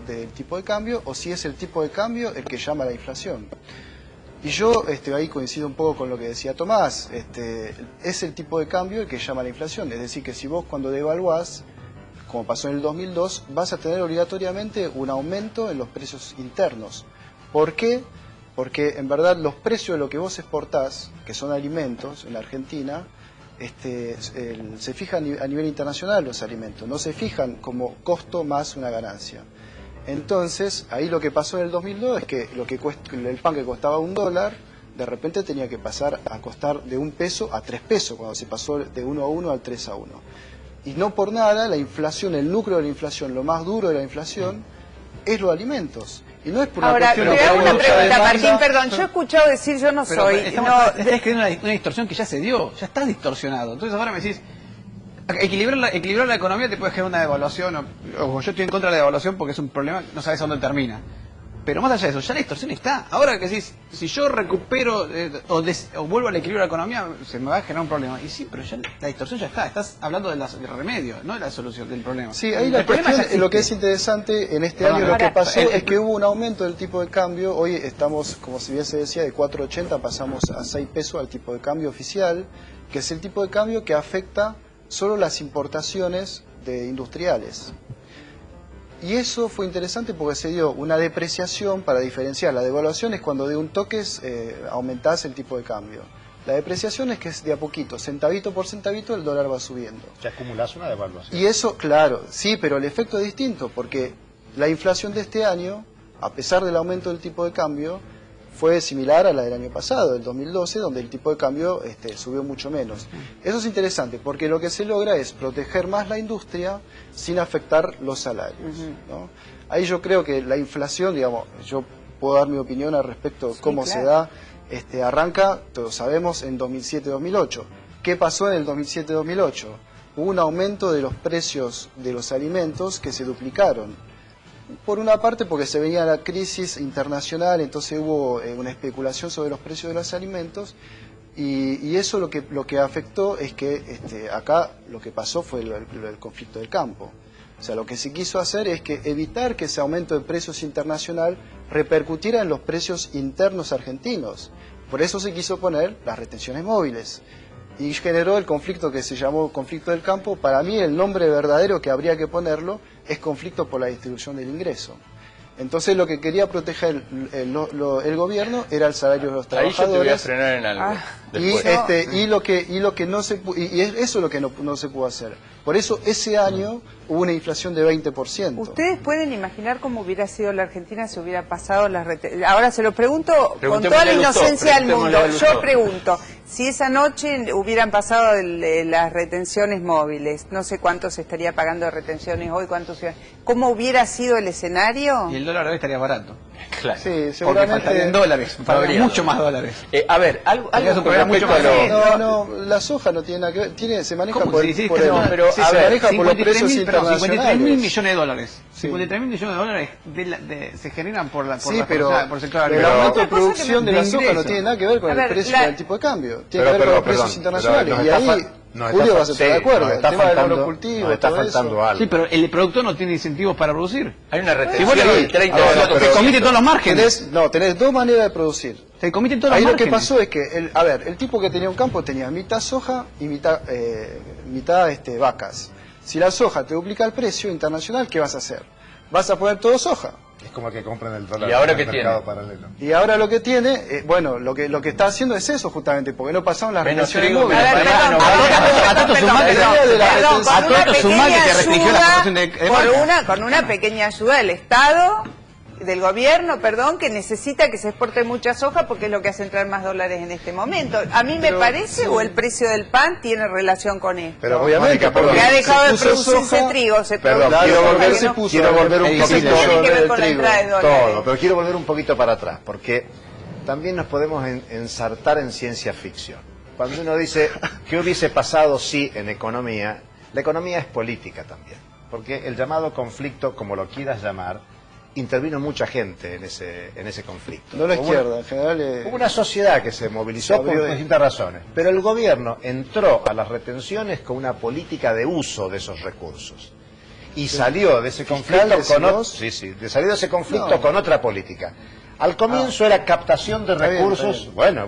del tipo de cambio o si es el tipo de cambio el que llama a la inflación. Y yo ahí coincido un poco con lo que decía Tomás, es el tipo de cambio el que llama a la inflación, es decir, que si vos cuando devaluás, como pasó en el 2002, vas a tener obligatoriamente un aumento en los precios internos. ¿Por qué? Porque en verdad los precios de lo que vos exportás, que son alimentos en la Argentina, se fijan a nivel internacional los alimentos, no se fijan como costo más una ganancia. Entonces, ahí lo que pasó en el 2002 es que el pan que costaba $1, de repente tenía que pasar a costar de 1 peso a 3 pesos, cuando se pasó de 1 a 1 al 3 a 1. Y no por nada, la inflación, el núcleo de la inflación, lo más duro de la inflación, es los alimentos. Y no es por una cuestión te hago una pregunta, Martín, perdón. Yo he escuchado decir, yo no soy... Estás creando una distorsión que ya se dio, ya está distorsionado. Entonces ahora me decís, equilibrar la economía te puede generar una devaluación, o yo estoy en contra de la devaluación porque es un problema, no sabes a dónde termina. Pero más allá de eso, ya la distorsión está. Ahora que decís, si yo recupero o vuelvo al equilibrio de la economía, se me va a generar un problema. Y sí, pero ya la distorsión ya está. Estás hablando del remedio, no de la solución del problema. Sí, ahí la cuestión, lo que es interesante en este año lo que pasó es que hubo un aumento del tipo de cambio. Hoy estamos, como si bien se decía, de 4.80 pasamos a 6 pesos al tipo de cambio oficial, que es el tipo de cambio que afecta solo las importaciones de industriales. Y eso fue interesante porque se dio una depreciación para diferenciar. La devaluación es cuando de un toque aumentás el tipo de cambio. La depreciación es que es de a poquito, centavito por centavito el dólar va subiendo. Ya acumulás una devaluación. Y eso, claro, sí, pero el efecto es distinto porque la inflación de este año, a pesar del aumento del tipo de cambio, fue similar a la del año pasado, del 2012, donde el tipo de cambio subió mucho menos. Eso es interesante, porque lo que se logra es proteger más la industria sin afectar los salarios, ¿no? Ahí yo creo que la inflación, digamos, yo puedo dar mi opinión al respecto de cómo se da, arranca, todos sabemos, en 2007-2008. ¿Qué pasó en el 2007-2008? Hubo un aumento de los precios de los alimentos que se duplicaron. Por una parte porque se venía la crisis internacional, entonces hubo una especulación sobre los precios de los alimentos y eso lo que afectó es que acá lo que pasó fue el conflicto del campo. O sea, lo que se quiso hacer es que evitar que ese aumento de precios internacional repercutiera en los precios internos argentinos. Por eso se quiso poner las retenciones móviles. Y generó el conflicto que se llamó conflicto del campo. Para mí el nombre verdadero que habría que ponerlo es conflicto por la distribución del ingreso. Entonces lo que quería proteger el gobierno era el salario de los trabajadores. Ahí yo te voy a frenar en algo. Y eso es lo que no se pudo hacer. Por eso ese año hubo una inflación de 20%. ¿Ustedes pueden imaginar cómo hubiera sido la Argentina si hubiera pasado las retenciones? Ahora se lo pregunto con toda la inocencia del mundo. Yo pregunto, si esa noche hubieran pasado las retenciones móviles, no sé cuánto se estaría pagando de retenciones hoy, ¿cómo hubiera sido el escenario? Y el dólar hoy estaría barato. Claro. Sí, seguramente. Porque faltarían dólares, mucho más dólares. A ver, algo con mucho respecto a lo... No, la soja no tiene nada que ver, se maneja ¿Cómo? por Sí, el... pero, se a ver, maneja por los precios internacionales. 53 mil millones de dólares. Sí. 53 mil millones de dólares se generan por el sector pero agropecuario. el aumento de producción de la soja no tiene nada que ver con el precio del tipo de cambio. Tiene que ver con los precios internacionales. Y ahí, Julio, vas a estar de acuerdo. El tema del monocultivo, está todo faltando eso. algo. Sí, pero el productor no tiene incentivos para producir. Hay una retención Igual del 30%. te comiste todos los márgenes. Tenés dos maneras de producir. Te comiste todos los Ahí lo márgenes. que pasó es que, el tipo que tenía un campo tenía mitad soja y mitad vacas. Si la soja te duplica el precio internacional, ¿qué vas a hacer? Vas a poner todo soja. Es como que compran el dólar ¿Y ahora en el qué mercado tiene? paralelo. Y ahora lo que tiene, lo que está haciendo es eso justamente, porque no pasaron las Menos retenciones trigo, móviles. menos banano, A todo esto sumate que restringió la producción de con una pequeña ayuda del Estado, del gobierno, que necesita que se exporte mucha soja porque es lo que hace entrar más dólares en este momento. A mí me parece, o el precio del pan tiene relación con esto. Pero Obviamente, Mónica, porque ha dejado de se puso producirse soja, trigo, se perdón, produce quiero soja volver- que no- quiero volver un Eso poquito tiene que ver del con la trigo. entrada de dólares. todo, pero quiero volver un poquito para atrás, porque también nos podemos ensartar en ciencia ficción. Cuando uno dice, ¿qué hubiese pasado si en economía? La economía es política también, porque el llamado conflicto, como lo quieras llamar, intervino mucha gente en ese conflicto. No la Hubo izquierda, en general. Hubo una sociedad que se movilizó se por abrió distintas razones, pero el gobierno entró a las retenciones con una política de uso de esos recursos. y salió de ese conflicto salió de ese conflicto con otra política. Al comienzo era captación de recursos, bien. bueno,